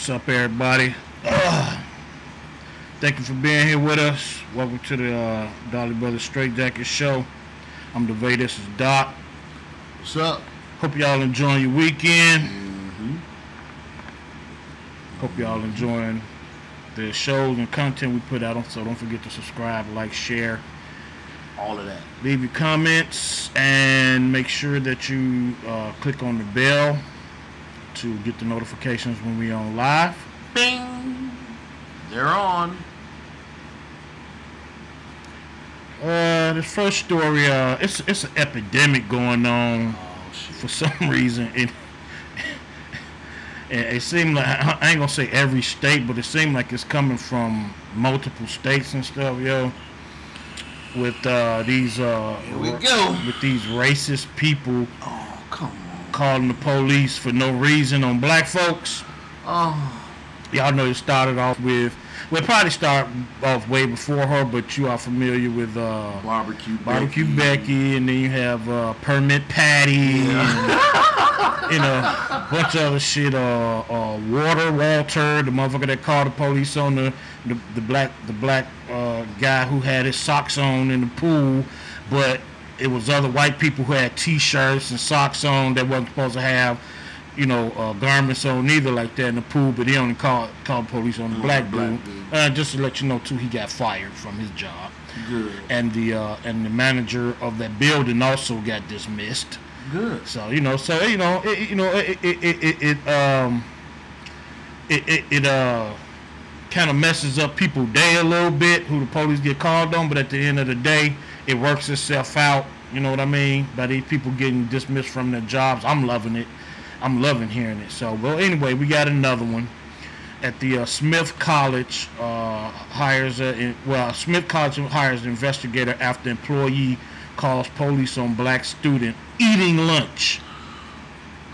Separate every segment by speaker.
Speaker 1: What's up, everybody? Thank you for being here with us. Welcome to the Dolly Brothers Straight Jacket Show. I'm DeVay, this is Doc.
Speaker 2: What's up?
Speaker 1: Hope y'all enjoying your weekend. Hope y'all enjoying the shows and content we put out. So don't forget to subscribe, like, share.
Speaker 2: All of that.
Speaker 1: Leave your comments and make sure that you click on the bell to get the notifications when we on live.
Speaker 2: Bing! They're on.
Speaker 1: This first story, it's an epidemic going on for some reason. It seemed like, I ain't gonna say every state, but it seemed like it's coming from multiple states and stuff, yo. With these
Speaker 2: Here we go.
Speaker 1: with these racist people
Speaker 2: Come on.
Speaker 1: calling the police for no reason on black folks. Y'all know it started off with, well, it probably started off way before her, but you are familiar with
Speaker 2: Barbecue
Speaker 1: Becky, and then you have Permit Patty, and a bunch of other shit. Walter, the motherfucker that called the police on the black guy who had his socks on in the pool, but it was other white people who had T-shirts and socks on that wasn't supposed to have, garments on either like that in the pool, but he only called police on the black dude. Just to let you know too, he got fired from his job.
Speaker 2: Good.
Speaker 1: And the manager of that building also got dismissed.
Speaker 2: Good.
Speaker 1: So it kind of messes up people's day a little bit, who the police get called on, but at the end of the day, it works itself out. You know what I mean? By these people getting dismissed from their jobs. I'm loving it. I'm loving hearing it. So, well, anyway, we got another one. At the Smith College Smith College hires an investigator after employee calls police on black student eating lunch.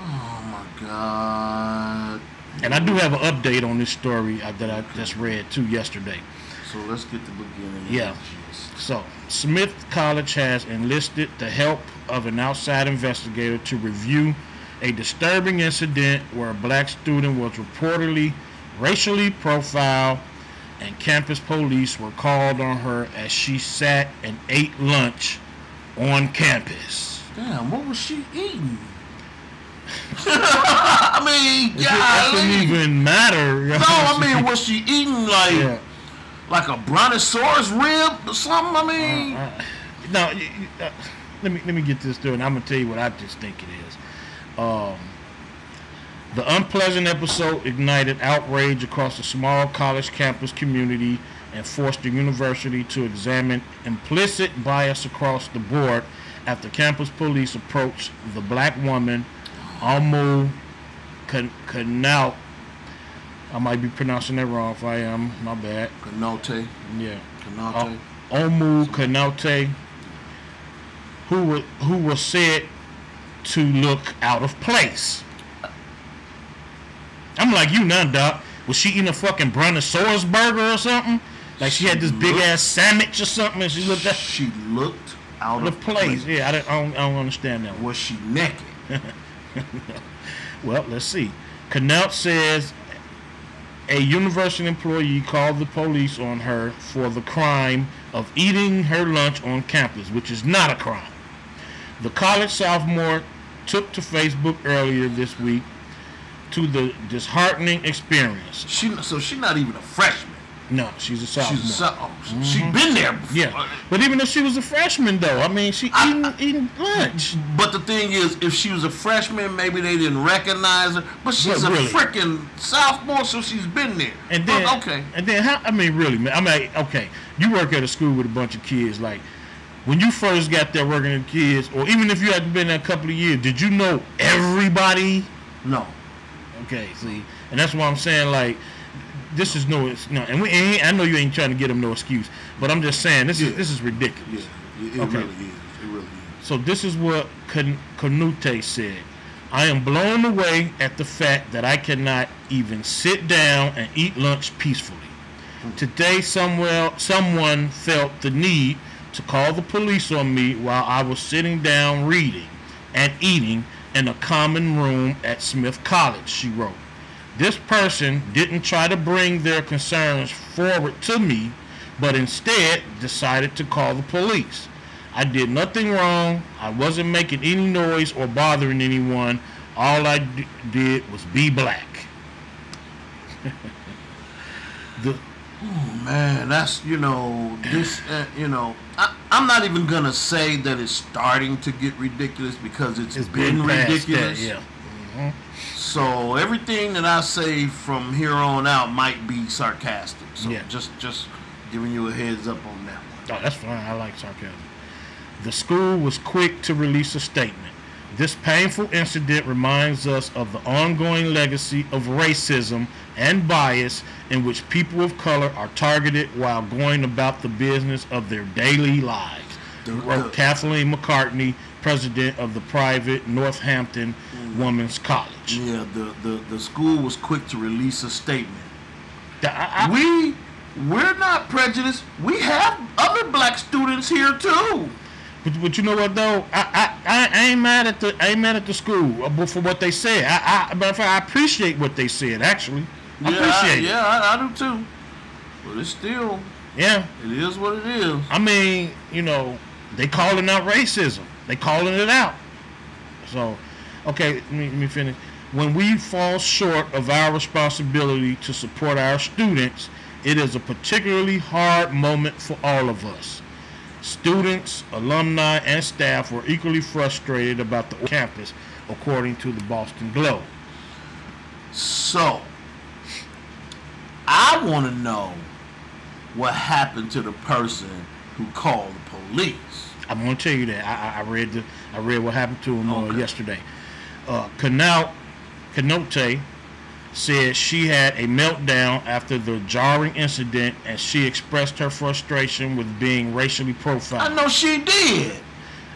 Speaker 2: Oh my God.
Speaker 1: And I do have an update on this story that I just read too yesterday.
Speaker 2: So let's get the beginning.
Speaker 1: Yeah. So Smith College has enlisted the help of an outside investigator to review a disturbing incident where a black student was reportedly racially profiled, and campus police were called on her as she sat and ate lunch on campus.
Speaker 2: Damn, what was she eating? I mean,
Speaker 1: It doesn't even matter.
Speaker 2: No, I mean, was she eating like a brontosaurus rib or something? I mean,
Speaker 1: no. Let me get this through, and I'm gonna tell you what I just think it is. The unpleasant episode ignited outrage across the small college campus community and forced the university to examine implicit bias across the board after campus police approached the black woman, Omu Kanaut. I might be pronouncing that wrong if I am. My bad.
Speaker 2: Kanote.
Speaker 1: Yeah.
Speaker 2: Kanote.
Speaker 1: Omu Kanaute, who was said to look out of place. I'm like you now, Doc. Was she eating a fucking brontosaurus burger or something? Like she had this big ass sandwich or something, and she looked
Speaker 2: out of
Speaker 1: place. Yeah, I don't understand that.
Speaker 2: Was she naked?
Speaker 1: Well, let's see. Knaut says a university employee called the police on her for the crime of eating her lunch on campus, which is not a crime. The college sophomore took to Facebook earlier this week to the disheartening experience.
Speaker 2: So she's not even a freshman.
Speaker 1: No, she's a sophomore.
Speaker 2: She's been there before.
Speaker 1: Yeah, but even if she was a freshman, though, I mean, she eating lunch.
Speaker 2: But the thing is, if she was a freshman, maybe they didn't recognize her. But she's a freaking sophomore, so she's been there.
Speaker 1: And then, really, man. I mean, okay, you work at a school with a bunch of kids. Like, when you first got there working with kids, or even if you had been there a couple of years, did you know everybody?
Speaker 2: No.
Speaker 1: Okay, see, and that's why I'm saying, like, this is no, and I know you ain't trying to get them no excuse, but I'm just saying this is ridiculous.
Speaker 2: Yeah, it really is. It really is.
Speaker 1: So this is what Canute said. I am blown away at the fact that I cannot even sit down and eat lunch peacefully. Today, someone felt the need to call the police on me while I was sitting down reading and eating in a common room at Smith College, she wrote. This person didn't try to bring their concerns forward to me, but instead decided to call the police. I did nothing wrong. I wasn't making any noise or bothering anyone. All I did was be black.
Speaker 2: Oh man, that's this. I'm not even gonna say that it's starting to get ridiculous because it's been ridiculous.
Speaker 1: That, yeah.
Speaker 2: So everything that I say from here on out might be sarcastic. So
Speaker 1: yeah.
Speaker 2: just giving you a heads up on that one.
Speaker 1: Oh, that's fine. I like sarcasm. The school was quick to release a statement. This painful incident reminds us of the ongoing legacy of racism and bias in which people of color are targeted while going about the business of their daily lives, wrote Kathleen McCartney, president of the private Northampton Women's College.
Speaker 2: Yeah, the school was quick to release a statement. We're not prejudiced. We have other black students here too.
Speaker 1: But you know what though? I ain't mad at the school for what they said. I appreciate what they said actually. I do too. But it's still, it is what it is. I mean, they calling out racism. They calling it out. So, okay, let me finish. When we fall short of our responsibility to support our students, it is a particularly hard moment for all of us. Students, alumni, and staff were equally frustrated about the campus, according to the Boston Globe.
Speaker 2: So, I want to know what happened to the person who called the police.
Speaker 1: I'm going to tell you that. I read what happened to him yesterday. Kanote said she had a meltdown after the jarring incident, and she expressed her frustration with being racially profiled.
Speaker 2: I know she did.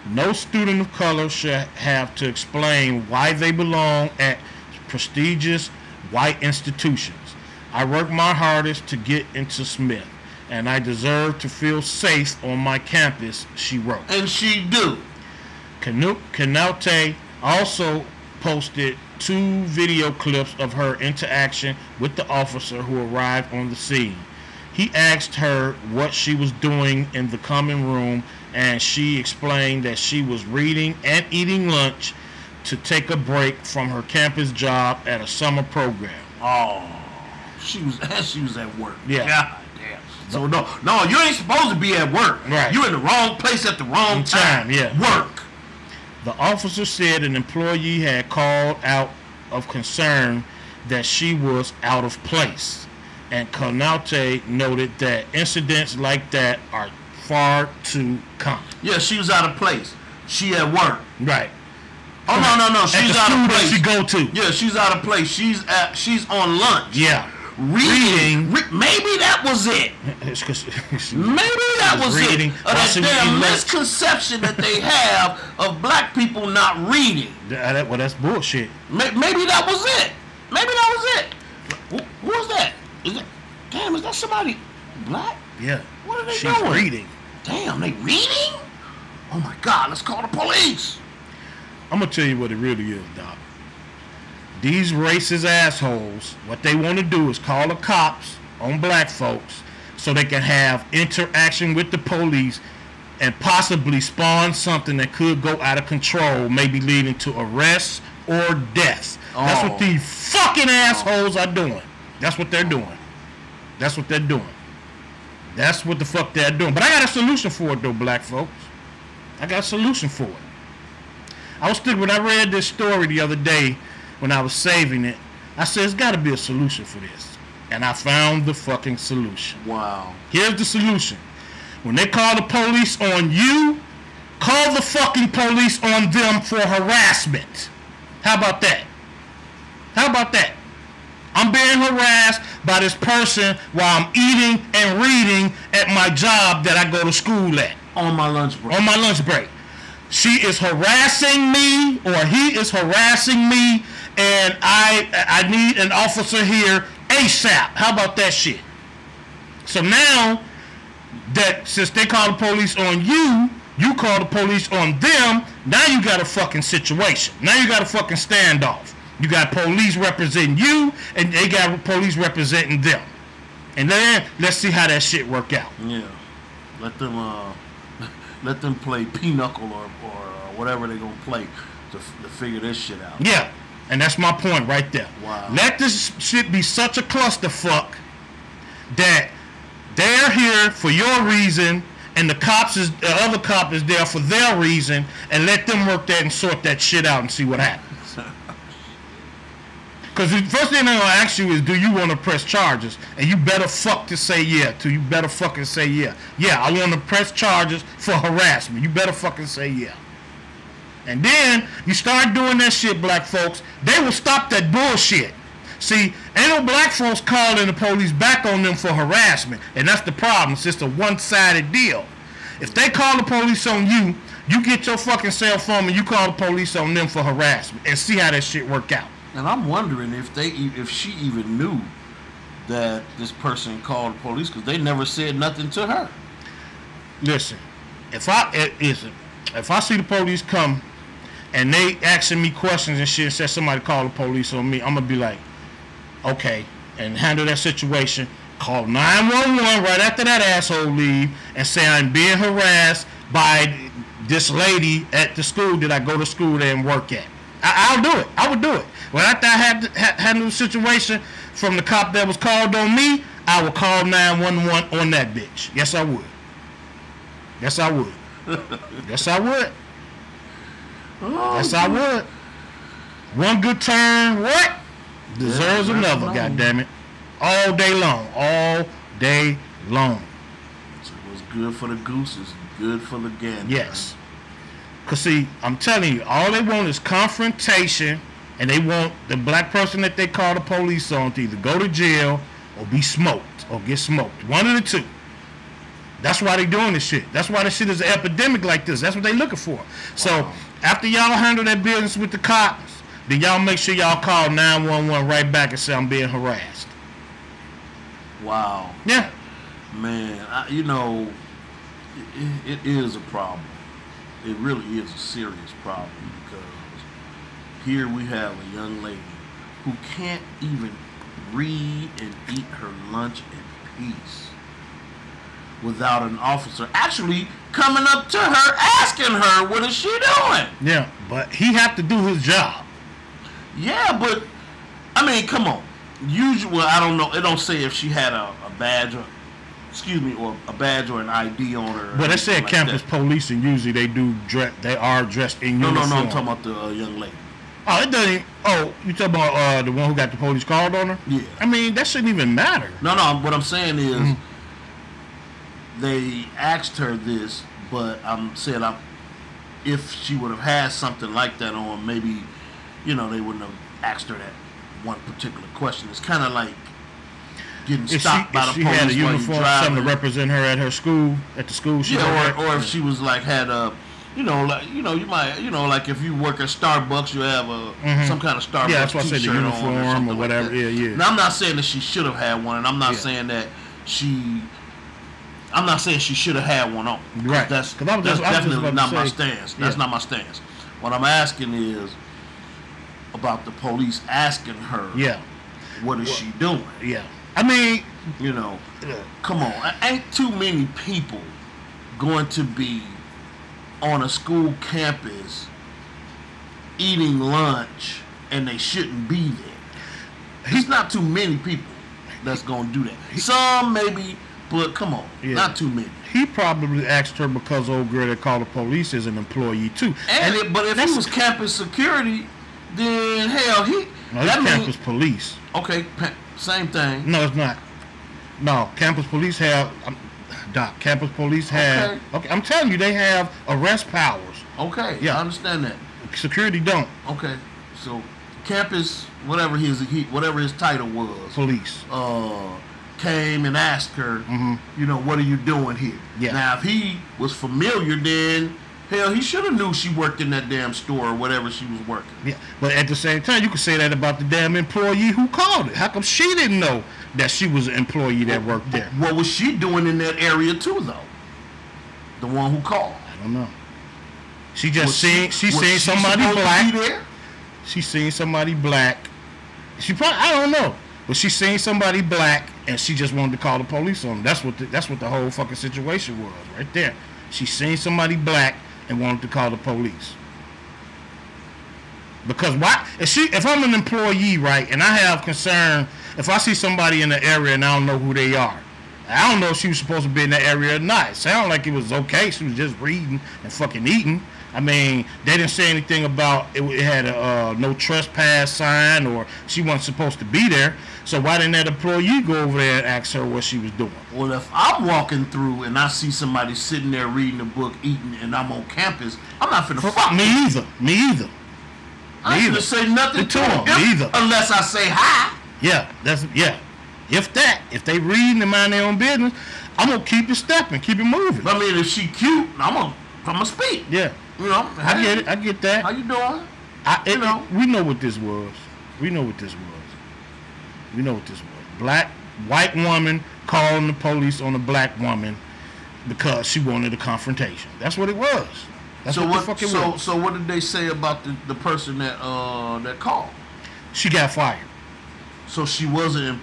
Speaker 1: No student of color should have to explain why they belong at prestigious white institutions. I work my hardest to get into Smith, and I deserve to feel safe on my campus, she wrote.
Speaker 2: And she do.
Speaker 1: Kanote also posted 2 video clips of her interaction with the officer who arrived on the scene. He asked her what she was doing in the common room, and she explained that she was reading and eating lunch to take a break from her campus job at a summer program.
Speaker 2: Oh, she was at work.
Speaker 1: Yeah.
Speaker 2: God damn. So no, you ain't supposed to be at work.
Speaker 1: Right.
Speaker 2: You're in the wrong place at the wrong time.
Speaker 1: Yeah.
Speaker 2: Work.
Speaker 1: The officer said an employee had called out of concern that she was out of place, and Konaute noted that incidents like that are far too common.
Speaker 2: Yeah, she was out of place. She at work.
Speaker 1: Right.
Speaker 2: Oh no, she's out of place.
Speaker 1: She go to.
Speaker 2: Yeah, she's out of place. She's on lunch.
Speaker 1: Yeah.
Speaker 2: Reading. Maybe that was it. Maybe that was
Speaker 1: reading.
Speaker 2: It. That damn misconception that they have of black people not reading.
Speaker 1: Well, that's bullshit.
Speaker 2: Maybe that was it. Maybe that was it. Who was that? Is that somebody black?
Speaker 1: Yeah.
Speaker 2: What are they
Speaker 1: She's
Speaker 2: doing?
Speaker 1: Reading.
Speaker 2: Damn, they reading? Oh my God, let's call the police.
Speaker 1: I'm going to tell you what it really is, Doc. These racist assholes, what they want to do is call the cops on black folks so they can have interaction with the police and possibly spawn something that could go out of control, maybe leading to arrests or death. Oh. That's what these fucking assholes are doing. That's what they're doing. That's what they're doing. That's what the fuck they're doing. But I got a solution for it, though, black folks. I got a solution for it. When I read this story the other day, when I was saving it, I said, there's got to be a solution for this. And I found the fucking solution.
Speaker 2: Wow.
Speaker 1: Here's the solution. When they call the police on you, call the fucking police on them for harassment. How about that? How about that? I'm being harassed by this person while I'm eating and reading at my job that I go to school at.
Speaker 2: On my lunch break.
Speaker 1: On my lunch break. She is harassing me, or he is harassing me, and I need an officer here ASAP. How about that shit? So now that since they call the police on you, you call the police on them, now you got a fucking situation. Now you got a fucking standoff. You got police representing you, and they got police representing them. And then let's see how that shit work out.
Speaker 2: Yeah, let them play pinochle or whatever they're gonna play to figure this shit out.
Speaker 1: Yeah, and that's my point right there.
Speaker 2: Wow.
Speaker 1: Let this shit be such a clusterfuck that they're here for your reason, and the other cop is there for their reason, and let them work that and sort that shit out and see what happens. Because the first thing they're going to ask you is, do you want to press charges? And you better fuck to say yeah. You better fucking say yeah. Yeah, I want to press charges for harassment. You better fucking say yeah. And then you start doing that shit, black folks, they will stop that bullshit. See, ain't no black folks calling the police back on them for harassment. And that's the problem. It's just a one-sided deal. If they call the police on you, you get your fucking cell phone and you call the police on them for harassment and see how that shit work out.
Speaker 2: And I'm wondering if she even knew that this person called the police, because they never said nothing to her.
Speaker 1: Listen, if I see the police come and they asking me questions and shit and say somebody called the police on me, I'm gonna be like, okay, and handle that situation. Call 911 right after that asshole leave and say I'm being harassed by this lady at the school that I go to school there and work at. I'll do it. I would do it. Well, after I had handled the situation from the cop that was called on me, I would call 911 on that bitch. Yes, I would. Yes, I would. Yes, I would. Yes, I would. One good turn, what? Deserves another, goddammit. All day long. All day long.
Speaker 2: So what's good for the goose is good for the gander.
Speaker 1: Yes. Because, see, I'm telling you, all they want is confrontation, and they want the black person that they call the police on to either go to jail or be smoked or get smoked. One of the two. That's why they doing this shit. That's why this shit is an epidemic like this. That's what they looking for. Wow. So, after y'all handle that business with the cops, then y'all make sure y'all call 911 right back and say I'm being harassed.
Speaker 2: Wow.
Speaker 1: Yeah.
Speaker 2: Man, it is a problem. It really is a serious problem, because here we have a young lady who can't even read and eat her lunch in peace without an officer actually coming up to her asking her what is she doing.
Speaker 1: Yeah, but he have to do his job.
Speaker 2: Yeah, but I mean, come on. Usually, I don't know. It don't say if she had a badge or a badge or an ID on her.
Speaker 1: But they said campus police, and usually they are dressed in uniform.
Speaker 2: No, I'm talking about the young lady.
Speaker 1: Oh, it doesn't. Oh, you talking about the one who got the police called on her?
Speaker 2: Yeah.
Speaker 1: I mean, that shouldn't even matter.
Speaker 2: No. What I'm saying is, they asked her this, but I'm saying if she would have had something like that on, maybe, they wouldn't have asked her that one particular question. It's kind of like getting stopped by the police. If she had a uniform, something to represent her at her school, at the school she worked. Or if she was had a, you might, like if you work at Starbucks, you have some kind of Starbucks
Speaker 1: that's why I said the uniform or whatever.
Speaker 2: Like
Speaker 1: yeah.
Speaker 2: Now I'm not saying that she should have had one, and I'm not saying that I'm not saying she should have had one on.
Speaker 1: Right.
Speaker 2: That's definitely not my stance. That's not my stance. What I'm asking is about the police asking her.
Speaker 1: Yeah.
Speaker 2: What is she doing?
Speaker 1: Yeah. I mean,
Speaker 2: come on. Ain't too many people going to be on a school campus eating lunch and they shouldn't be there. There's not too many people that's going to do that. Some maybe, but come on, not too many.
Speaker 1: He probably asked her because old girl that called the police is an employee too.
Speaker 2: But if he was campus security, then hell,
Speaker 1: campus police.
Speaker 2: Okay, same thing.
Speaker 1: No, it's not. No, campus police have. Doc, campus police have. Okay, I'm telling you, they have arrest powers.
Speaker 2: Okay, yeah, I understand that.
Speaker 1: Security don't.
Speaker 2: Okay, so campus, whatever his title was,
Speaker 1: police.
Speaker 2: Came and asked her, what are you doing here?
Speaker 1: Yeah.
Speaker 2: Now, if he was familiar, then hell, he should have knew she worked in that damn store or whatever she was working.
Speaker 1: Yeah, but at the same time, you could say that about the damn employee who called it. How come she didn't know that she was an employee that worked there?
Speaker 2: What was she doing in that area too, though? The one who called.
Speaker 1: I don't know. She just seen somebody black. She seen somebody black. She probably, I don't know, but she seen somebody black and she just wanted to call the police on them. That's what the whole fucking situation was right there. She seen somebody black and wanted to call the police. Because why? If I'm an employee, right, and I have concern, if I see somebody in the area and I don't know who they are, I don't know if she was supposed to be in that area or not. It sounded like it was okay. She was just reading and fucking eating. I mean, they didn't say anything about it had a no trespass sign or she wasn't supposed to be there. So why didn't that employee go over there and ask her what she was doing?
Speaker 2: Well, if I'm walking through and I see somebody sitting there reading a book, eating, and I'm on campus, I'm not finna fuck
Speaker 1: me either. Me either.
Speaker 2: I ain't gonna say nothing to them.
Speaker 1: Me either.
Speaker 2: Unless I say hi.
Speaker 1: Yeah, If they reading and mind their own business, I'm gonna keep it stepping, keep it moving.
Speaker 2: I mean, if she cute, I'm gonna speak.
Speaker 1: Yeah.
Speaker 2: You know,
Speaker 1: I get it. I get that.
Speaker 2: How you doing?
Speaker 1: We know what this was. White woman calling the police on a black woman because she wanted a confrontation. That's what it was. That's what the fuck it was.
Speaker 2: So what did they say about the person that called?
Speaker 1: She got fired.
Speaker 2: So she wasn't.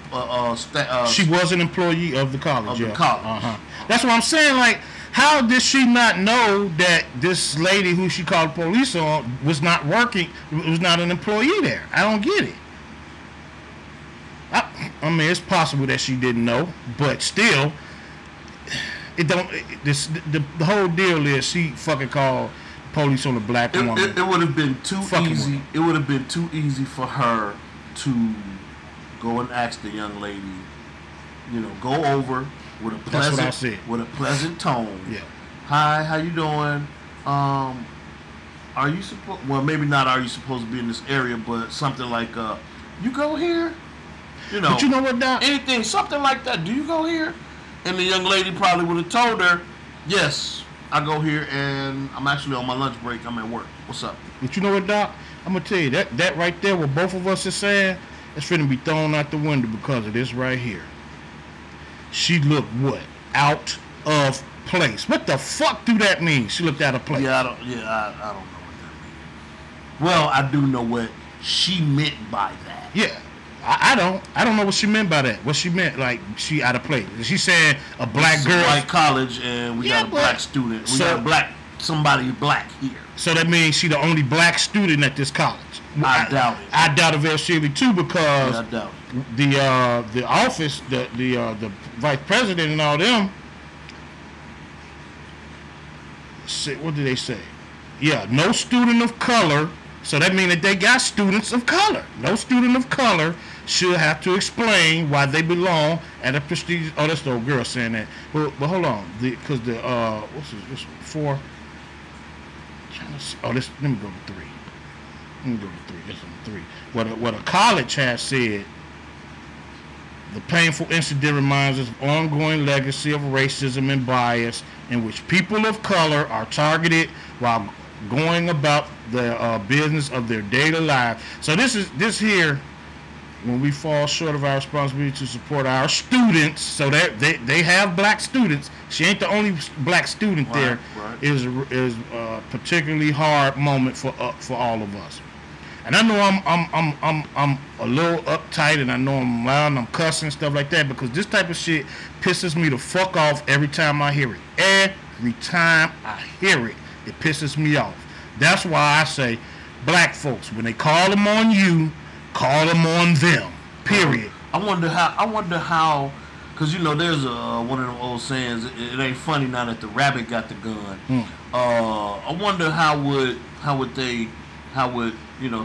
Speaker 1: She was an employee of the college.
Speaker 2: The college.
Speaker 1: That's what I'm saying. Like, how did she not know that this lady who she called police on was not working? Was not an employee there? I don't get it. I mean, it's possible that she didn't know, but still, it don't. The whole deal is she fucking called police on a black woman.
Speaker 2: It would have been too easy. Woman. It would have been too easy for her to go and ask the young lady, go over with a pleasant tone.
Speaker 1: Yeah.
Speaker 2: Hi, how you doing? Are you supposed? Well, maybe not. Are you supposed to be in this area? But something like, you go here.
Speaker 1: But you know what, Doc?
Speaker 2: Anything, something like that. Do you go here? And the young lady probably would have told her, yes, I go here, and I'm actually on my lunch break. I'm at work. What's up?
Speaker 1: But you know what, Doc? I'm gonna tell you that right there, what both of us are saying. It's finna be thrown out the window because of this right here. She looked what? Out of place. What the fuck do that mean? She looked out of place.
Speaker 2: I don't know what that means. Well, I do know what she meant by that.
Speaker 1: Yeah. I don't know what she meant by that. What she meant, like, she out of place. She saying a black girl.
Speaker 2: White college and we got a black student. We got somebody black here.
Speaker 1: So that means she the only black student at this college.
Speaker 2: I doubt it.
Speaker 1: I doubt it very seriously too because
Speaker 2: I doubt it.
Speaker 1: The office, the vice president and all them. What did they say? Yeah, no student of color. So that means that they got students of color. No student of color should have to explain why they belong at a prestigious. Oh, that's the old girl saying that. But hold on, because what's this 4? Let me go to 3. This is 3. What a college has said. The painful incident reminds us of ongoing legacy of racism and bias in which people of color are targeted while going about the business of their daily life. So this here, when we fall short of our responsibility to support our students, so that they have black students. She ain't the only black student there.
Speaker 2: Right.
Speaker 1: Is a particularly hard moment for all of us. And I know I'm a little uptight, and I know I'm loud and I'm cussing and stuff like that because this type of shit pisses me the fuck off every time I hear it. Every time I hear it, it pisses me off. That's why I say, black folks, when they call them on you, call them on them. Period.
Speaker 2: I wonder how, because there's one of them old sayings. It ain't funny now that the rabbit got the gun. I wonder how would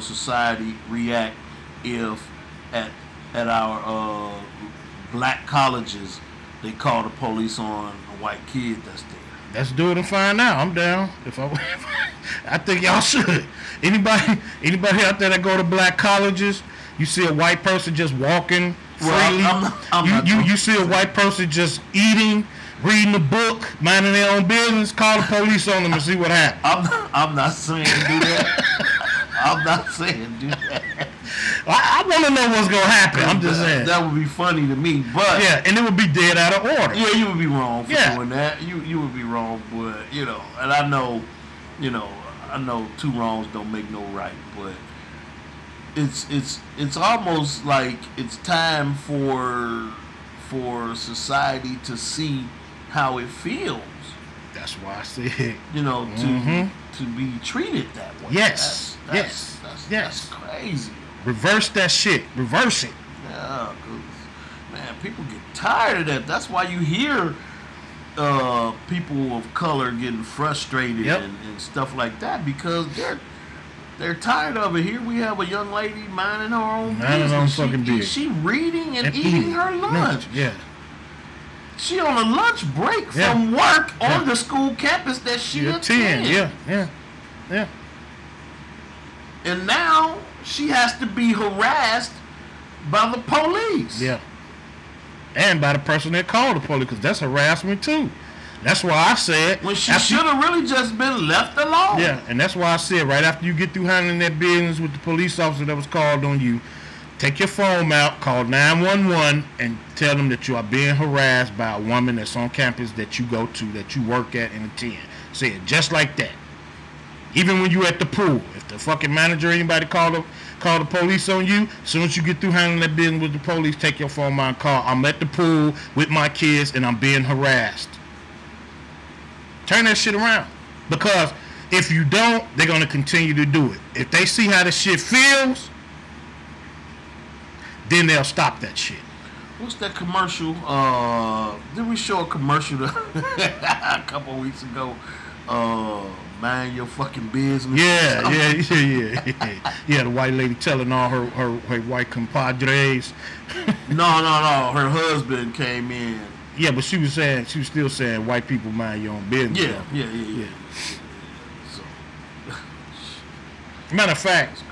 Speaker 2: society react if at our black colleges they call the police on a white kid that's there.
Speaker 1: Let's do it and find out. I'm down. I think y'all should. Anybody out there that go to black colleges, you see a white person just walking freely. You see a white person just eating, reading a book, minding their own business. Call the police on them and see what happens.
Speaker 2: I'm not saying do that. I'm not saying do that.
Speaker 1: I want to know what's gonna happen. I'm just saying
Speaker 2: that would be funny to me, but
Speaker 1: yeah, and it would be dead out of order.
Speaker 2: Yeah, you would be wrong for doing that. You would be wrong, but and I know 2 wrongs don't make no right, but it's almost like it's time for society to see how it feels.
Speaker 1: That's why I said,
Speaker 2: You know, to be treated that way.
Speaker 1: Yes,
Speaker 2: That's crazy.
Speaker 1: Reverse that shit. Reverse it.
Speaker 2: Yeah, 'cause, man, people get tired of that. That's why you hear people of color getting frustrated and stuff like that, because they're tired of it. Here we have a young lady minding her own business. She reading and eating her lunch.
Speaker 1: Yeah.
Speaker 2: She on a lunch break from work on the school campus that she attends.
Speaker 1: Yeah.
Speaker 2: And now she has to be harassed by the police.
Speaker 1: Yeah. And by the person that called the police, because that's harassment too. That's why I said,
Speaker 2: when she should have really just been left alone.
Speaker 1: Yeah, and that's why I said, right after you get through handling that business with the police officer that was called on you, take your phone out, call 911, and tell them that you are being harassed by a woman that's on campus that you go to, that you work at and attend. Say it just like that. Even when you at the pool, if the fucking manager or anybody call the police on you, as soon as you get through handling that business with the police, take your phone out and call. I'm at the pool with my kids and I'm being harassed. Turn that shit around. Because if you don't, they're going to continue to do it. If they see how the shit feels, then they'll stop that shit.
Speaker 2: What's that commercial? Did we show a commercial a couple of weeks ago? Mind your fucking business.
Speaker 1: Yeah. The white lady telling all her white compadres.
Speaker 2: No. Her husband came in.
Speaker 1: Yeah, but she was still saying white people mind your own business.
Speaker 2: Yeah. So,
Speaker 1: matter of fact,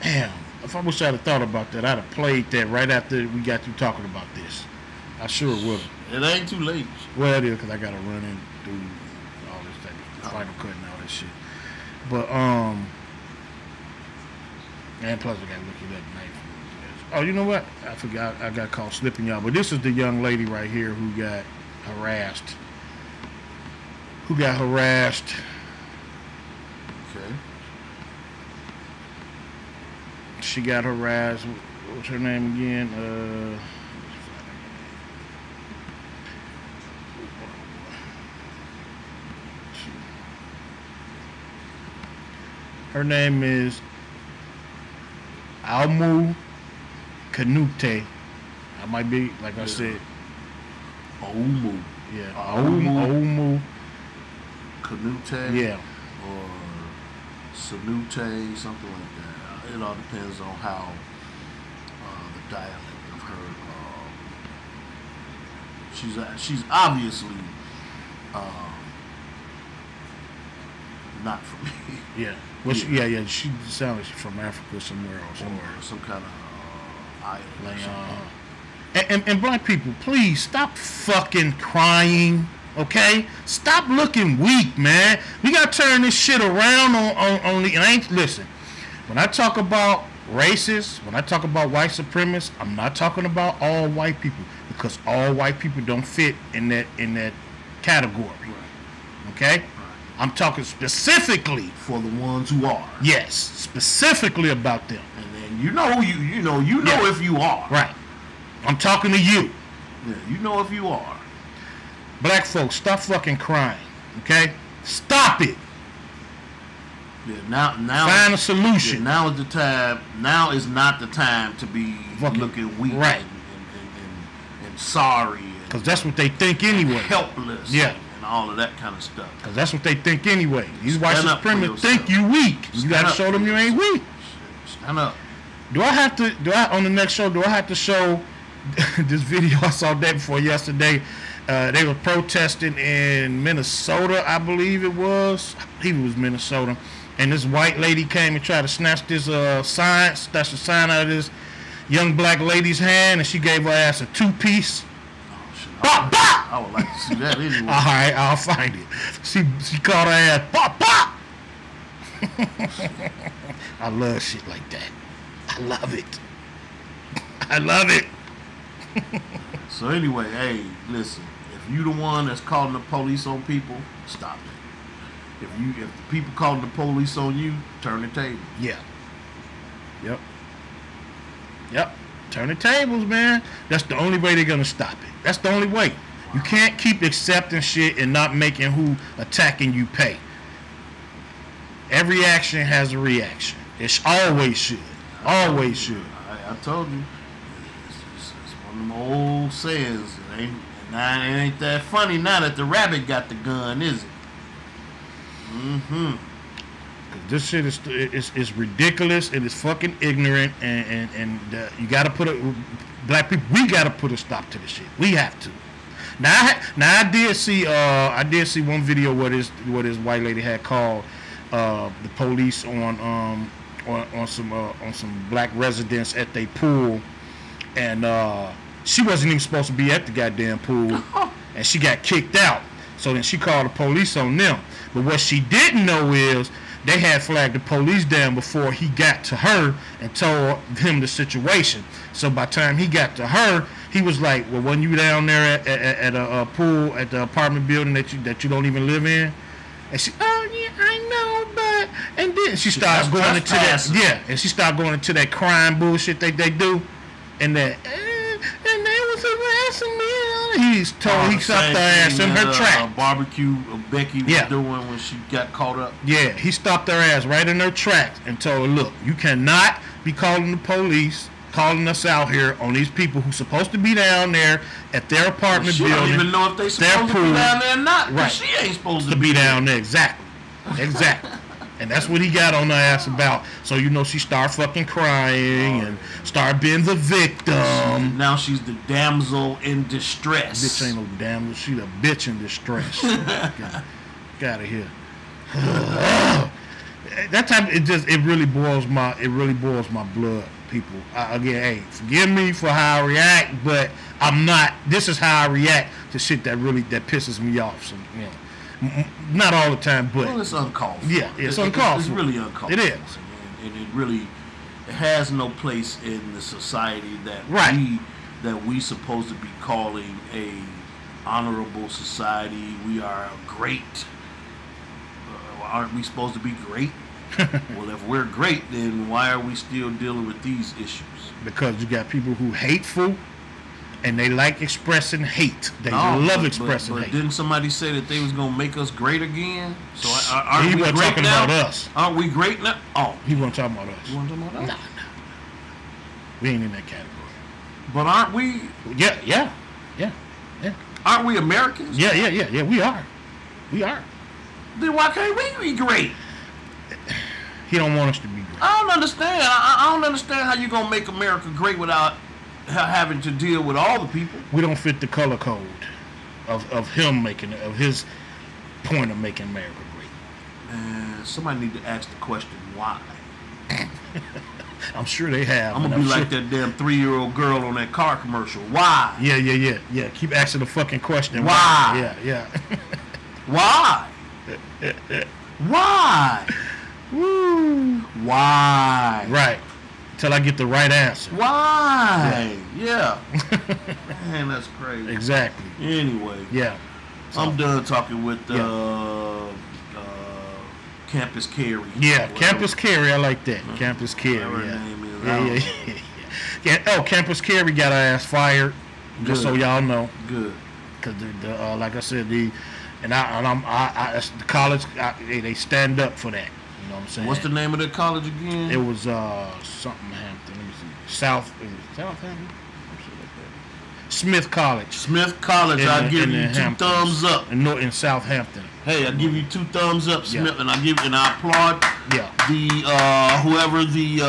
Speaker 1: damn, if I wish I'd have thought about that, I'd have played that right after we got through talking about this. I sure would have.
Speaker 2: It ain't too late.
Speaker 1: Well, it is, because I got to run in through all this type of final cut and all that shit. But, and plus I got to look at that knife. Oh, you know what? I forgot. I got caught slipping, y'all. But this is the young lady right here who got harassed.
Speaker 2: Okay.
Speaker 1: She got harassed. What's her name again? Her name is Almu Kanute. I might be, like I said.
Speaker 2: Oumu.
Speaker 1: Yeah. Oumu.
Speaker 2: Kanute.
Speaker 1: Yeah.
Speaker 2: Or Sanute, something like that. It all depends on how the dialect of her. She's obviously not from here.
Speaker 1: Yeah. Well, she sounds like she's from Africa somewhere else.
Speaker 2: Or some kind of island.
Speaker 1: And black people, please stop fucking crying, okay? Stop looking weak, man. We gotta turn this shit around on the. And I ain't listen. When I talk about racists, when I talk about white supremacists, I'm not talking about all white people, because all white people don't fit in that category.
Speaker 2: Right.
Speaker 1: Okay? Right. I'm talking specifically
Speaker 2: for the ones who are.
Speaker 1: Yes, specifically about them.
Speaker 2: And then you know if you are.
Speaker 1: Right. I'm talking to you.
Speaker 2: Yeah, you know if you are.
Speaker 1: Black folks, stop fucking crying. Okay? Stop it.
Speaker 2: Yeah, now
Speaker 1: find a solution.
Speaker 2: Yeah, now is the time. Now is not the time to be fucking looking weak,
Speaker 1: right,
Speaker 2: and sorry.
Speaker 1: Because that's what they think anyway.
Speaker 2: Helpless.
Speaker 1: Yeah.
Speaker 2: And all of that kind of stuff.
Speaker 1: Because that's what they think anyway. These white supremacists think you weak. You got to show them you ain't weak.
Speaker 2: Stand up.
Speaker 1: On the next show, do I have to show this video I saw day before yesterday? They were protesting in Minnesota, I believe it was. I believe it was Minnesota. And this white lady came and tried to snatch this sign out of this young black lady's hand, and she gave her ass a 2-piece.
Speaker 2: Bop, bop! I would like to see that anyway.
Speaker 1: All right, I'll find it. She caught her ass. Bop, bop! I love shit like that. I love it. I love it.
Speaker 2: So anyway, hey, listen. If you the one that's calling the police on people, stop it. If the people calling the police on you, turn the table.
Speaker 1: Yeah. Yep. Yep. Turn the tables, man. That's the only way they're gonna stop it. That's the only way. You can't keep accepting shit and not making who attacking you pay. Every action has a reaction. It always should. Always should.
Speaker 2: I told you. It's one of them old sayings. It ain't that funny now that the rabbit got the gun, is it? Mm-hmm.
Speaker 1: This shit is ridiculous and it's fucking ignorant and you gotta black people, we gotta put a stop to this shit. We have to. Now I did see one video where this white lady had called the police on some black residents at their pool, and she wasn't even supposed to be at the goddamn pool, and she got kicked out. So then she called the police on them. But what she didn't know is they had flagged the police down before he got to her and told him the situation. So by the time he got to her, he was like, "Well, when you down there at a pool at the apartment building that you don't even live in?" And she, "Oh yeah, I know, but..." And then she started going into that, and she started going into that crime bullshit they do, and that, and they was harassing me. He stopped her ass in her tracks.
Speaker 2: Barbecue Becky was doing when she got caught up.
Speaker 1: Yeah, he stopped her ass right in her tracks and told her, "Look, you cannot be calling the police, calling us out here on these people who's supposed to be down there at their apartment building. She don't even
Speaker 2: know if they supposed to be down there or not. Right. She ain't supposed to be
Speaker 1: down there. Exactly. And that's what he got on her ass about. So she start fucking crying and start being the victim.
Speaker 2: Now she's the damsel in distress.
Speaker 1: Bitch ain't no damsel. She the bitch in distress. Get out of here. That time it really boils my blood, people. Again, hey, forgive me for how I react, but I'm not. This is how I react to shit that pisses me off. So, not all the time, but
Speaker 2: it's uncalled for.
Speaker 1: Yeah, it's uncalled for.
Speaker 2: It's really uncalled for.
Speaker 1: It is,
Speaker 2: and it has no place in the society that we supposed to be calling a honorable society. We are great. Aren't we supposed to be great? Well, if we're great, then why are we still dealing with these issues?
Speaker 1: Because you got people who hateful. And they like expressing hate. They love expressing hate.
Speaker 2: Didn't somebody say that they was gonna make us great again? So aren't we great
Speaker 1: talking
Speaker 2: now?
Speaker 1: About us.
Speaker 2: Aren't we great now? Oh,
Speaker 1: he wasn't talking about us.
Speaker 2: You wasn't talking about us?
Speaker 1: No. We ain't in that category.
Speaker 2: But aren't we?
Speaker 1: Yeah.
Speaker 2: Aren't we Americans?
Speaker 1: Yeah. We are.
Speaker 2: Then why can't we be great?
Speaker 1: He don't want us to be great.
Speaker 2: I don't understand. I don't understand how you gonna make America great without having to deal with all the people.
Speaker 1: We don't fit the color code of his point of making America great.
Speaker 2: Somebody need to ask the question why.
Speaker 1: I'm sure they have.
Speaker 2: I'm gonna be like that damn 3-year-old girl on that car commercial. Why?
Speaker 1: Yeah. Keep asking the fucking question.
Speaker 2: Why?
Speaker 1: Yeah.
Speaker 2: Why? Why?
Speaker 1: Woo.
Speaker 2: Why?
Speaker 1: Right. Till I get the right answer.
Speaker 2: Why? Yeah. Man, that's crazy.
Speaker 1: Exactly.
Speaker 2: Anyway.
Speaker 1: Yeah.
Speaker 2: So, I'm done talking with Campus Carrie.
Speaker 1: Yeah, Campus Carrie. I like that. Campus Carrie. Yeah. Oh, Campus Carrie got her ass fired. Good. Just so y'all know.
Speaker 2: Good.
Speaker 1: Because like I said, the college they stand up for that. You know what I'm saying?
Speaker 2: What's the name of the college again?
Speaker 1: It was something Hampton. Let me see. Southampton? Smith College.
Speaker 2: Smith College. I give you 2 thumbs up.
Speaker 1: In Southampton.
Speaker 2: Hey, I give you 2 thumbs up, Smith, and I applaud the whoever the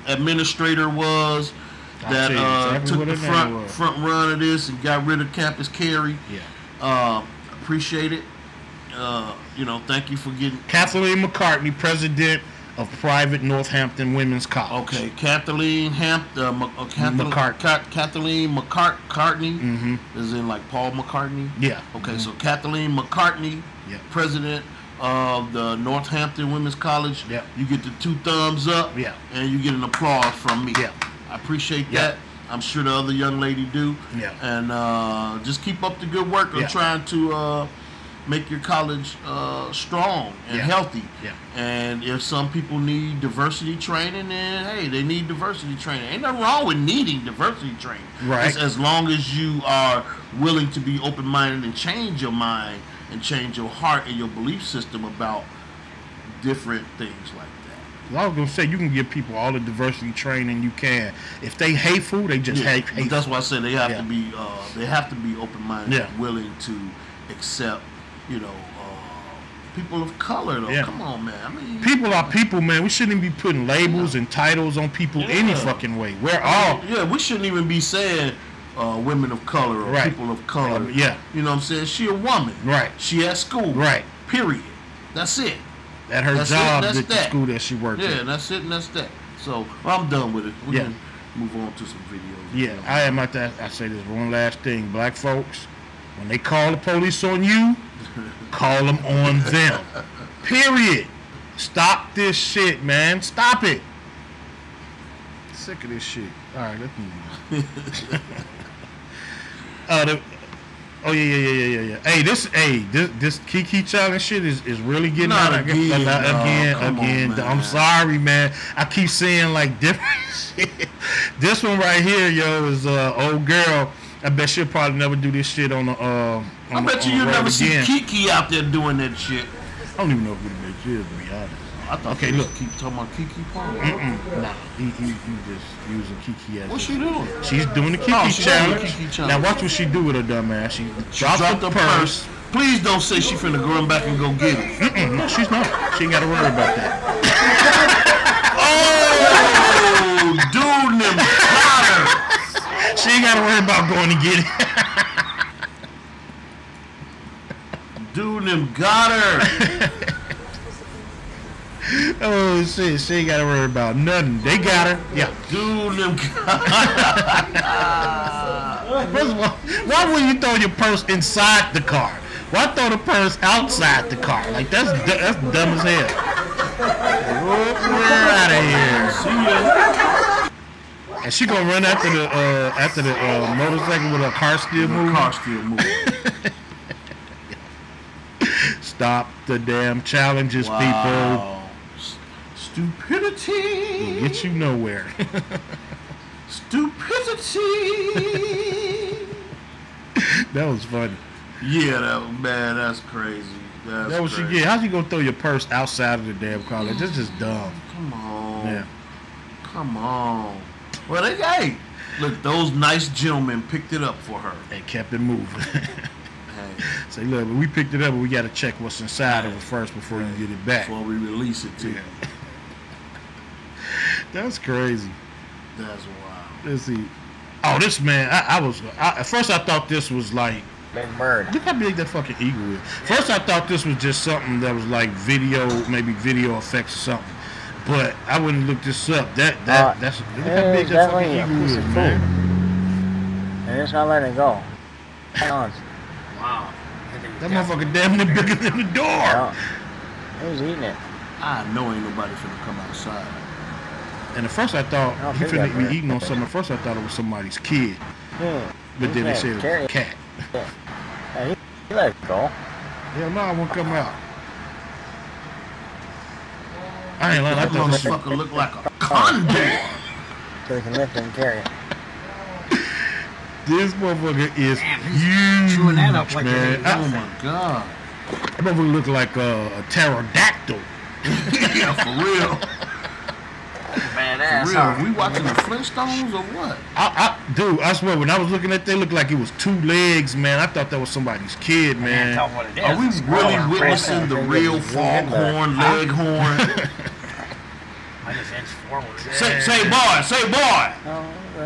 Speaker 2: administrator was that took the front run of this and got rid of Campus Carrie.
Speaker 1: Yeah.
Speaker 2: Appreciate it. Thank you for getting
Speaker 1: Kathleen McCartney, president of private Northampton Women's College.
Speaker 2: Okay, Kathleen McCartney, is in like Paul McCartney.
Speaker 1: Yeah.
Speaker 2: Okay, so Kathleen McCartney, president of the Northampton Women's College.
Speaker 1: Yeah.
Speaker 2: You get the 2 thumbs up.
Speaker 1: Yeah.
Speaker 2: And you get an applause from me.
Speaker 1: Yeah.
Speaker 2: I appreciate that. I'm sure the other young lady do.
Speaker 1: Yeah.
Speaker 2: And just keep up the good work. I'm trying to make your college strong and healthy.
Speaker 1: Yeah.
Speaker 2: And if some people need diversity training, then hey, they need diversity training. Ain't nothing wrong with needing diversity training.
Speaker 1: Right.
Speaker 2: It's as long as you are willing to be open-minded and change your mind and change your heart and your belief system about different things like that.
Speaker 1: I was gonna say you can give people all the diversity training you can. If they hateful, they just hate.
Speaker 2: But that's why I said they have to be open-minded and willing to accept, people of color. Though, come on, man. I mean,
Speaker 1: people are people, man. We shouldn't be putting labels and titles on people any fucking way. We're all
Speaker 2: we shouldn't even be saying women of color or people of color. You know what I'm saying? She a woman.
Speaker 1: Right.
Speaker 2: She at school.
Speaker 1: Right.
Speaker 2: Period. That's it.
Speaker 1: At her job at the school that she worked at.
Speaker 2: Yeah, that's it and that's that. So I'm done with it. We can move on to some videos.
Speaker 1: Yeah, I am like that. I say this one last thing. Black folks, when they call the police on you, call them on them. Period. Stop this shit, man. Stop it. Sick of this shit. All right, let's move on. Yeah. Hey, this Kiki challenge shit is really getting out again. I'm sorry, man. I keep saying like different shit. This one right here, yo, is old girl. I bet she'll probably never do this shit on the.
Speaker 2: I bet you'll never see Kiki out there doing that shit.
Speaker 1: I don't even know who the bitch is, to be honest.
Speaker 2: I thought keep talking about Kiki Palmer.
Speaker 1: Nah, he just using Kiki as.
Speaker 2: What's she doing?
Speaker 1: She's doing the Kiki challenge. Now watch what she do with her dumb ass. She dropped the purse.
Speaker 2: Please don't say she finna run back and go get it.
Speaker 1: No, she's not. She ain't got to worry about that.
Speaker 2: Oh, dude, them got her.
Speaker 1: She ain't got to worry about going to get it.
Speaker 2: Dude, them got her.
Speaker 1: Oh shit, she ain't gotta worry about nothing. They got her. Yeah.
Speaker 2: Dude, them got her.
Speaker 1: First of all, why would you throw your purse inside the car? Why throw the purse outside the car? Like that's dumb as hell. We're out of here. See ya. And she gonna run after the motorcycle with her car still moving.
Speaker 2: Car still moving.
Speaker 1: Stop the damn challenges, people.
Speaker 2: Stupidity
Speaker 1: will get you nowhere.
Speaker 2: Stupidity.
Speaker 1: That was funny.
Speaker 2: Yeah, that's crazy.
Speaker 1: That was she get. How's you gonna throw your purse outside of the damn car? Like, that's just dumb.
Speaker 2: Come on.
Speaker 1: Yeah.
Speaker 2: Come on. Well, hey, look, those nice gentlemen picked it up for her.
Speaker 1: And kept it moving. Say, look, we picked it up, but we got to check what's inside of it first before you get it back.
Speaker 2: Before we release it to you.
Speaker 1: That's crazy.
Speaker 2: That's wild.
Speaker 1: Let's see. Oh, this man, at first I thought this was like
Speaker 3: Big Bird.
Speaker 1: Look how big that fucking eagle is. First I thought this was just something that was like maybe video effects or something. But I wouldn't look this up. That's look how big that fucking eagle is, man.
Speaker 3: And it's not letting it go.
Speaker 4: Wow.
Speaker 1: That motherfucker damn near bigger than the door.
Speaker 3: Yeah. Who's eating it?
Speaker 2: I know ain't nobody finna come outside.
Speaker 1: And at first I thought he finna be eating on something. At first I thought it was somebody's kid. But then they said it was a cat.
Speaker 3: Yeah, he let it go.
Speaker 1: Hell no, I won't come out. I ain't lying. I thought this
Speaker 2: motherfucker look like a condor.
Speaker 3: So he can lift it and carry it.
Speaker 1: This motherfucker is huge,
Speaker 4: chewing that up like
Speaker 1: man.
Speaker 2: Oh my god.
Speaker 1: That motherfucker look like a pterodactyl.
Speaker 2: Yeah, for real.
Speaker 3: Badass.
Speaker 2: For real. We watching the Flintstones or what?
Speaker 1: Dude, I swear, when I was looking at that, it looked like it was 2 legs, man. I thought that was somebody's kid, man.
Speaker 4: Tell what it is.
Speaker 2: Are we really witnessing the real foghorn leghorn? Say boy.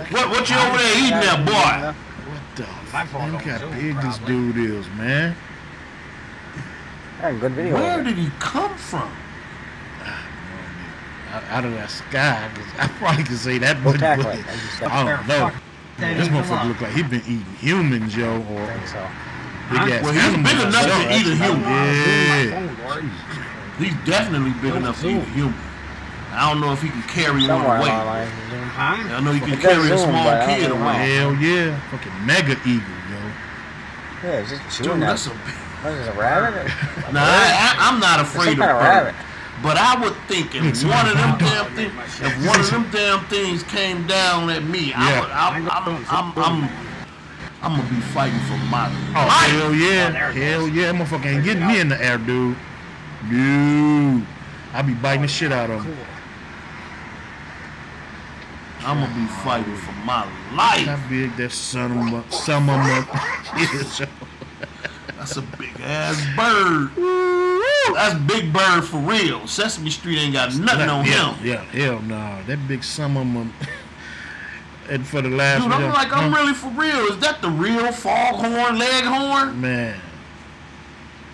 Speaker 2: What you over there eating there, boy?
Speaker 1: What the fuck? Look how big this dude is, man.
Speaker 3: Good video.
Speaker 2: Where did he come from?
Speaker 1: Out of that sky. I probably could say that, but I don't know. This motherfucker look like he been eating humans, yo, or big ass
Speaker 2: well, he's big enough to eat a human.
Speaker 1: Yeah.
Speaker 2: He's definitely big enough to eat a human. I don't know if he can carry one away. I know he can carry a small kid away.
Speaker 1: Hell yeah. Fucking mega eagle, yo.
Speaker 3: Yeah, it's just chewing that. What is it, a rabbit?
Speaker 2: Nah, I'm not afraid of
Speaker 3: kind of
Speaker 2: birds.
Speaker 3: rabbit.
Speaker 2: But I would think if one of them damn things came down at me, I'm gonna be fighting for my life.
Speaker 1: Oh, hell yeah, motherfucker ain't getting me in the air, dude. Dude, I be biting the shit out of him.
Speaker 2: I'm gonna be fighting for my life.
Speaker 1: How big that son of a is.
Speaker 2: That's a big ass bird. That's big bird for real. Sesame Street ain't got nothing on him.
Speaker 1: Yeah, hell no. That big son of a. And for the last
Speaker 2: dude, I'm like, I'm really for real. Is that the real foghorn leghorn?
Speaker 1: Man.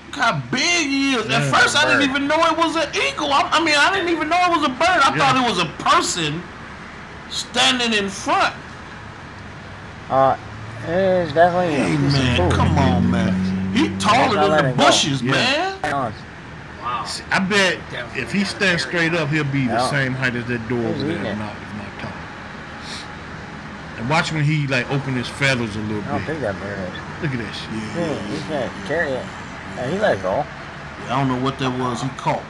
Speaker 2: Look how big he is. At first, I didn't even know it was an eagle. I mean, I didn't even know it was a bird. I thought it was a person standing in front.
Speaker 3: It is definitely.
Speaker 2: Hey, man, come on, man. He taller than the bushes, man.
Speaker 3: Wow.
Speaker 1: See, I bet if he stands straight up, he'll be the same height as that door over there, if not taller. And watch when he like open his feathers a little bit.
Speaker 3: I don't think that bird is.
Speaker 1: Look at that shit.
Speaker 3: Yeah, he can't carry it. Yeah, he let it go.
Speaker 2: Yeah, I don't know what that was he caught.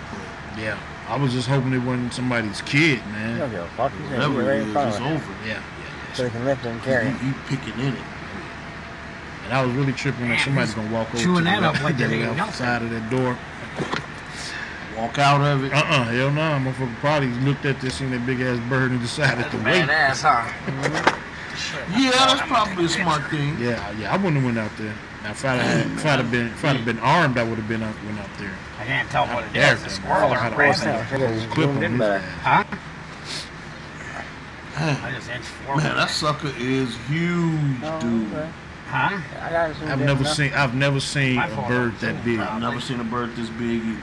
Speaker 1: Yeah. I was just hoping it wasn't somebody's kid,
Speaker 3: He
Speaker 1: man.
Speaker 3: don't give a fuck. He's gonna
Speaker 2: Whatever
Speaker 3: get
Speaker 2: it
Speaker 3: right in
Speaker 2: is,
Speaker 3: front
Speaker 2: it's
Speaker 3: of it.
Speaker 2: over.
Speaker 1: Yeah.
Speaker 3: So he can lift it and carry it.
Speaker 2: He picking in it.
Speaker 1: And I was really tripping that somebody's gonna walk over to
Speaker 4: chewing
Speaker 1: the
Speaker 4: that up like that ain't
Speaker 1: left
Speaker 4: nothing.
Speaker 1: side of that door.
Speaker 2: Walk out of it.
Speaker 1: Hell no. Motherfucker probably looked at this, seen that big ass bird and decided to wait.
Speaker 4: Badass, huh?
Speaker 2: Yeah, that's probably a smart thing.
Speaker 1: Yeah, I wouldn't have went out there. Now if I'd have been armed, I would have went out there.
Speaker 4: I can't tell what it
Speaker 1: There,
Speaker 4: is. A squirrel or a
Speaker 1: I'd
Speaker 4: rabbit.
Speaker 1: have a whole clip on his ass.
Speaker 4: Huh? I just inched forward.
Speaker 2: Man, that sucker is huge, dude.
Speaker 4: Huh?
Speaker 1: I've never seen a bird that big.
Speaker 2: I've never seen a bird this big either.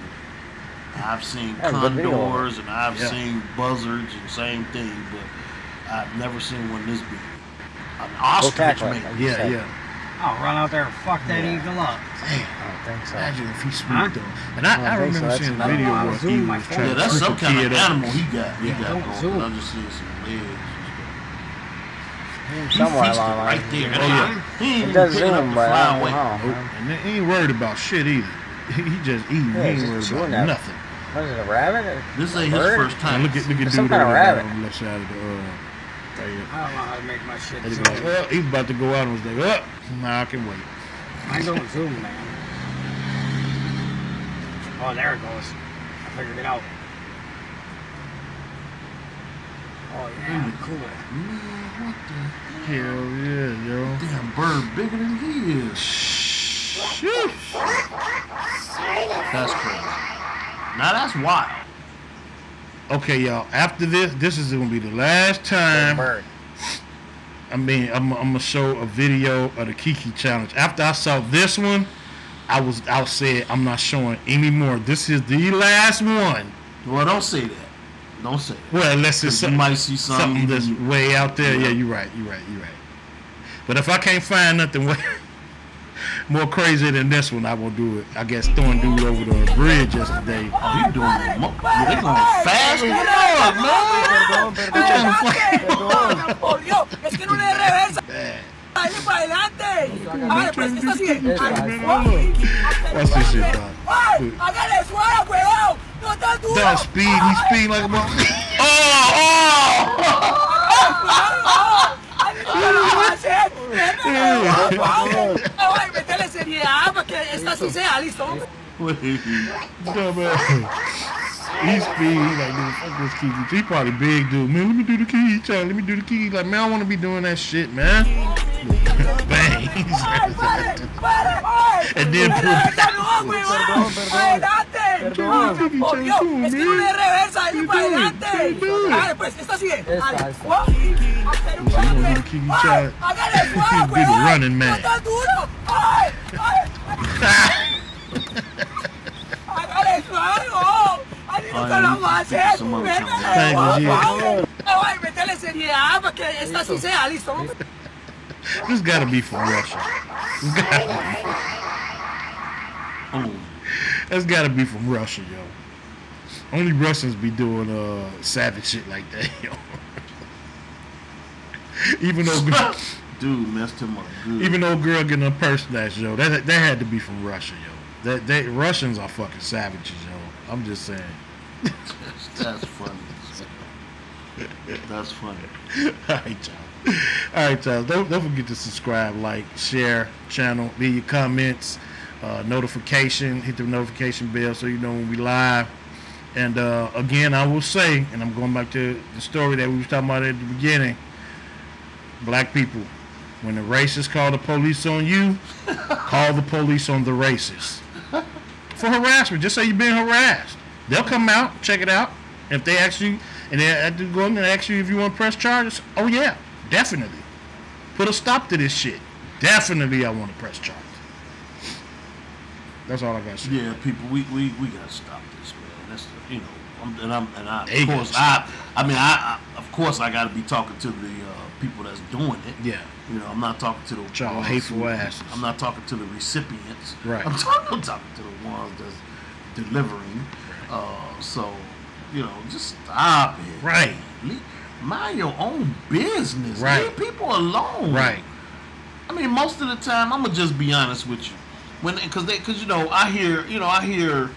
Speaker 2: I've seen
Speaker 3: That's a good video.
Speaker 2: condors and I've seen buzzards and same thing, but I've never seen one this big. An ostrich,
Speaker 3: tackle it.
Speaker 2: maybe.
Speaker 1: Yeah.
Speaker 4: I'll run out there and fuck that eagle up.
Speaker 3: I don't think so.
Speaker 1: Imagine if he swooped though. And I
Speaker 3: think so.
Speaker 1: remember
Speaker 3: That's
Speaker 1: seeing a
Speaker 3: another
Speaker 1: video
Speaker 4: one.
Speaker 1: where
Speaker 4: Zoom
Speaker 1: he
Speaker 4: my
Speaker 1: was
Speaker 4: phone.
Speaker 1: trying
Speaker 2: Yeah,
Speaker 1: to
Speaker 2: that's
Speaker 1: trick
Speaker 2: some
Speaker 1: a
Speaker 2: kind
Speaker 1: kid
Speaker 2: of
Speaker 1: up.
Speaker 2: animal he got. He got
Speaker 4: Don't
Speaker 2: going.
Speaker 4: zoom.
Speaker 2: I'm just seeing some legs.
Speaker 3: He's
Speaker 2: He
Speaker 3: somewhere
Speaker 2: feasted
Speaker 3: along the line.
Speaker 2: right there.
Speaker 1: Oh, yeah.
Speaker 2: He ain't
Speaker 3: It
Speaker 2: even
Speaker 3: does
Speaker 2: picking up
Speaker 3: zoom,
Speaker 2: the
Speaker 3: but I
Speaker 2: fly
Speaker 3: don't
Speaker 2: away.
Speaker 3: know.
Speaker 1: And he ain't worried about shit either. He just eating.
Speaker 3: Yeah,
Speaker 1: He
Speaker 3: he's
Speaker 1: ain't
Speaker 3: just
Speaker 1: worried
Speaker 3: chewing
Speaker 1: about
Speaker 3: that.
Speaker 1: nothing.
Speaker 3: What is it, a rabbit?
Speaker 2: This ain't
Speaker 3: Bird?
Speaker 2: his first
Speaker 1: And
Speaker 2: time.
Speaker 1: look at
Speaker 3: It's
Speaker 1: dude
Speaker 3: some
Speaker 1: over
Speaker 3: kind of
Speaker 1: there
Speaker 3: rabbit.
Speaker 1: on the left side of the right here.
Speaker 4: I don't know how to make my shit
Speaker 1: And he
Speaker 4: zoom.
Speaker 1: was like, oh, he's about to go out and was like, oh, nah, I can wait.
Speaker 4: I don't zoom, man. Oh, there it goes. I figured it out. Oh, yeah, cool.
Speaker 2: Man, what the
Speaker 1: Hell yeah, yo.
Speaker 2: damn bird bigger than he is.
Speaker 1: Sheesh.
Speaker 2: That's crazy. Now that's wild.
Speaker 1: Okay, y'all. After this is gonna be the last time.
Speaker 3: Bird.
Speaker 1: I mean, I'm gonna show a video of the Kiki challenge. After I saw this one, I said I'm not showing any more. This is the last one.
Speaker 2: Well, don't say that. Don't say that.
Speaker 1: Well, unless it's
Speaker 2: 'Cause you
Speaker 1: something,
Speaker 2: might see something
Speaker 1: that's way out there.
Speaker 2: Yeah.
Speaker 1: Yeah, you're right. But if I can't find nothing more crazy than this one, I won't do it. I guess throwing dude over the bridge yesterday.
Speaker 2: Oh, he doing it. They going fast. Get up, man.
Speaker 1: They're trying to fly.
Speaker 5: Por Dios, es que no le dé reversa.
Speaker 1: Man.
Speaker 5: Ahí para adelante. Vale, pues esto sigue.
Speaker 1: Watch this shit, dog.
Speaker 5: ¡Ay! ¡Hágale suave, huevón! ¡No tan duro!
Speaker 1: Dog speed, he's speeding like a motherfucker.
Speaker 5: ¡Ay, métele seriedad para que esta sí sea, listo!
Speaker 1: Dumbass. He's speed. He's like, dude, fuck this Kiki. He probably big, dude. Man, let me do the Kiki challenge. Let me do the Kiki. Like, man, I want to be doing that shit, man. Bang. And then
Speaker 5: ¡No, huevón! ¡Adelante! ¡Por Dios! ¡Es que no le dé reversa! ¡Ahí para adelante! ¡Vale, pues esto sigue! ¡Vale!
Speaker 1: do the Kiki challenge.
Speaker 5: ¡Hágale suave,
Speaker 1: He'd be the
Speaker 5: huevón!
Speaker 1: running man.
Speaker 5: ¡No tan duro! ¡Ay! ¡Hágale suave, no! ¡Ay, nunca lo vamos a hacer!
Speaker 1: Thank you,
Speaker 5: ¡Ay, métele seriedad para que esta sí sea, listo!
Speaker 1: This gotta be from Russia. That's gotta be from Russia, yo. Only Russians be doing savage shit like that, yo. Even though
Speaker 2: Dude messed him up good.
Speaker 1: even though girl getting a purse snatch, yo, that had to be from Russia, yo. Russians are fucking savages, yo. I'm just saying.
Speaker 2: That's funny. That's funny.
Speaker 1: All right, y'all. Don't forget to subscribe, like, share channel, leave your comments, notification, hit the notification bell so you know when we live. And again, I will say, and I'm going back to the story that we was talking about at the beginning. Black people, when the racists call the police on you, call the police on the racists for harassment. Just say you're being harassed. They'll come out, check it out. If they ask you, and they have to go in and ask you if you want to press charges, oh yeah, definitely. Put a stop to this shit. Definitely, I want to press charges. That's all I got to say.
Speaker 2: Yeah, people, we gotta stop this, man. That's of course I gotta be talking to the people that's doing it.
Speaker 1: Yeah.
Speaker 2: You know, I'm not talking to the
Speaker 1: y'all hateful asses.
Speaker 2: I'm not talking to the recipients.
Speaker 1: Right.
Speaker 2: I'm talking to the ones that's delivering. So, you know, just stop it.
Speaker 1: Right.
Speaker 2: Mind your own business.
Speaker 1: Right.
Speaker 2: Leave people alone.
Speaker 1: Right.
Speaker 2: I mean, most of the time, I'm gonna just be honest with you, because you know, I hear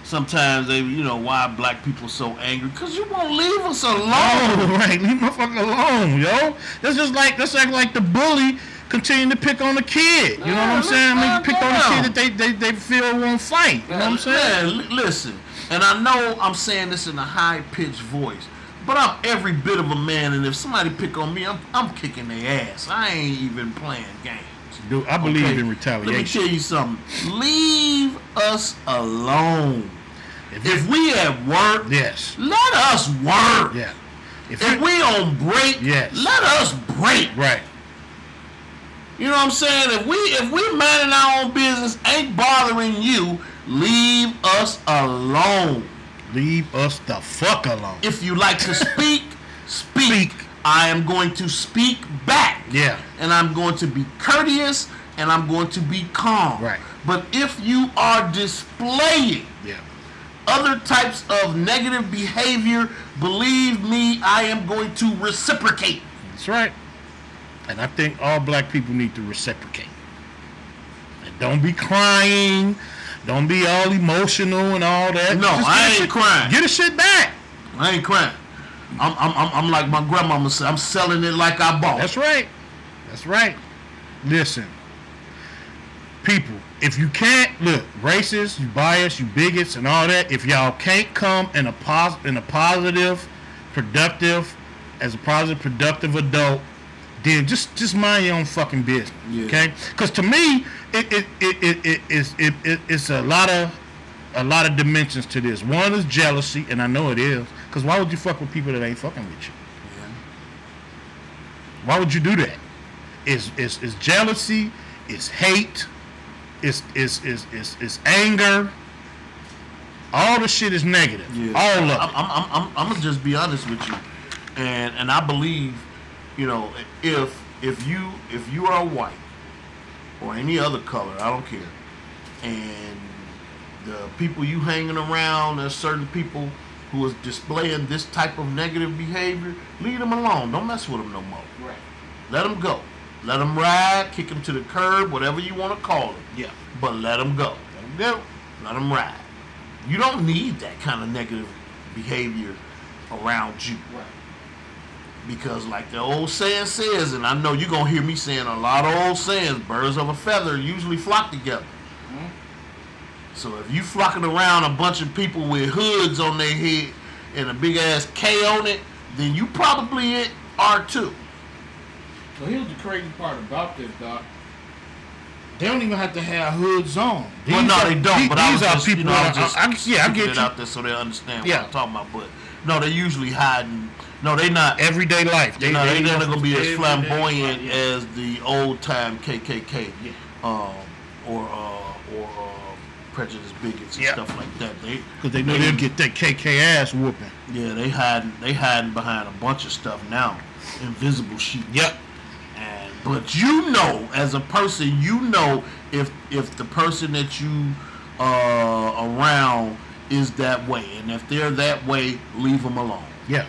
Speaker 2: sometimes why black people so angry, because you won't leave us alone.
Speaker 1: Oh, right, leave motherfucker alone, yo. That's like the bully continue to pick on the kid. You know what I'm saying? I mean, pick on the kid that they feel won't fight. You know what I'm saying?
Speaker 2: Man, listen, and I know I'm saying this in a high pitched voice, but I'm every bit of a man, and if somebody pick on me, I'm kicking their ass. I ain't even playing games.
Speaker 1: Dude, I believe in retaliation.
Speaker 2: Let me tell you something. Leave us alone. If we at work,
Speaker 1: yes, let
Speaker 2: us work.
Speaker 1: Yeah.
Speaker 2: If we on break,
Speaker 1: yes,
Speaker 2: let us break.
Speaker 1: Right.
Speaker 2: You know what I'm saying? If we minding our own business, ain't bothering you, leave us alone.
Speaker 1: Leave us the fuck alone.
Speaker 2: If you like to speak, speak. I am going to speak back.
Speaker 1: Yeah.
Speaker 2: And I'm going to be courteous and I'm going to be calm.
Speaker 1: Right.
Speaker 2: But if you are displaying other types of negative behavior, believe me, I am going to reciprocate.
Speaker 1: That's right. And I think all black people need to reciprocate. And don't be crying. Don't be all emotional and all that.
Speaker 2: No, I ain't crying.
Speaker 1: Get a shit back.
Speaker 2: I ain't crying. I'm like my grandmama said, I'm selling it like I bought.
Speaker 1: That's right. That's right. Listen, people, if you can't, look, racists, you bias, you bigots and all that, if y'all can't come in a positive, productive adult, then just mind your own fucking business. Yeah. Okay? Because to me, it's a lot of dimensions to this. One is jealousy, and I know it is. Because why would you fuck with people that ain't fucking with you? Yeah. Why would you do that? It's jealousy, it's hate, it's anger. All the shit is negative. Yeah. All of it.
Speaker 2: I'm gonna just be honest with you, and I believe, you know, if you are white or any other color, I don't care, and the people you hanging around, there's certain people who is displaying this type of negative behavior, leave them alone. Don't mess with them no more.
Speaker 1: Right.
Speaker 2: Let them go. Let them ride, kick them to the curb, whatever you want to call it.
Speaker 1: Yeah.
Speaker 2: But let them go.
Speaker 1: Let them go.
Speaker 2: Let them ride. You don't need that kind of negative behavior around you.
Speaker 1: Right.
Speaker 2: Because like the old saying says, and I know you're going to hear me saying a lot of old sayings, birds of a feather usually flock together. Mm-hmm. So if you flocking around a bunch of people with hoods on their head and a big ass K on it, then you probably are too.
Speaker 1: So here's the crazy part about this, Doc. They don't even have to have hoods on.
Speaker 2: Well, no, they don't. But
Speaker 1: these are people.
Speaker 2: I get
Speaker 1: it
Speaker 2: out there so they understand what I'm talking about. But no, they're usually hiding. No, they not
Speaker 1: everyday life.
Speaker 2: They're not gonna be as flamboyant as the old time KKK, or prejudiced bigots and stuff like that.
Speaker 1: Because they know they'll get that KK ass whooping.
Speaker 2: Yeah, they hiding behind a bunch of stuff now, invisible sheep.
Speaker 1: Yep.
Speaker 2: But you know, as a person, you know if the person that you around is that way, and if they're that way, leave them alone.
Speaker 1: Yeah.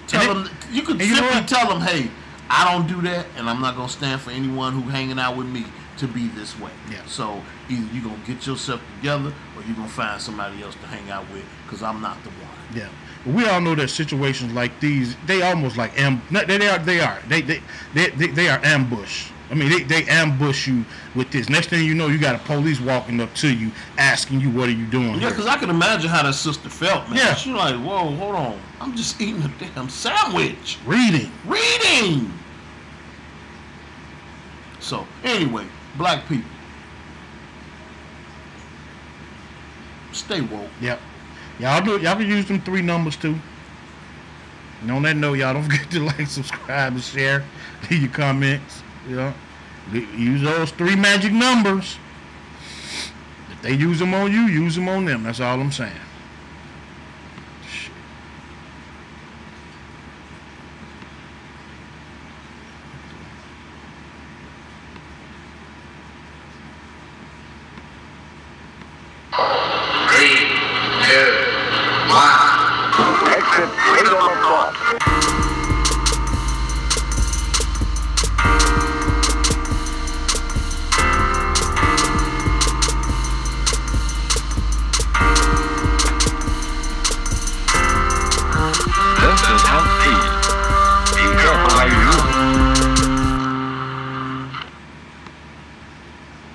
Speaker 2: Tell them you could simply tell them, hey, I don't do that, and I'm not gonna stand for anyone who hanging out with me. to be this way.
Speaker 1: Yeah.
Speaker 2: So either you're going to get yourself together or you're going to find somebody else to hang out with, because I'm not the one.
Speaker 1: Yeah. We all know that situations like these, they almost like they are ambush. I mean, they ambush you with this. Next thing you know, you got a police walking up to you, asking you, "What are you doing?"
Speaker 2: Yeah, because I can imagine how that sister felt, man.
Speaker 1: Yeah.
Speaker 2: She's like, "Whoa, hold on, I'm just eating a damn sandwich,
Speaker 1: Reading.
Speaker 2: reading." So anyway, black people, stay woke.
Speaker 1: Yep. Y'all can use them 3 numbers too. And on that note, y'all don't forget to like, subscribe, and share. Leave your comments. You know, use those 3 magic numbers. If they use them on you, use them on them. That's all I'm saying. Shit.
Speaker 6: Exit freedom of thought.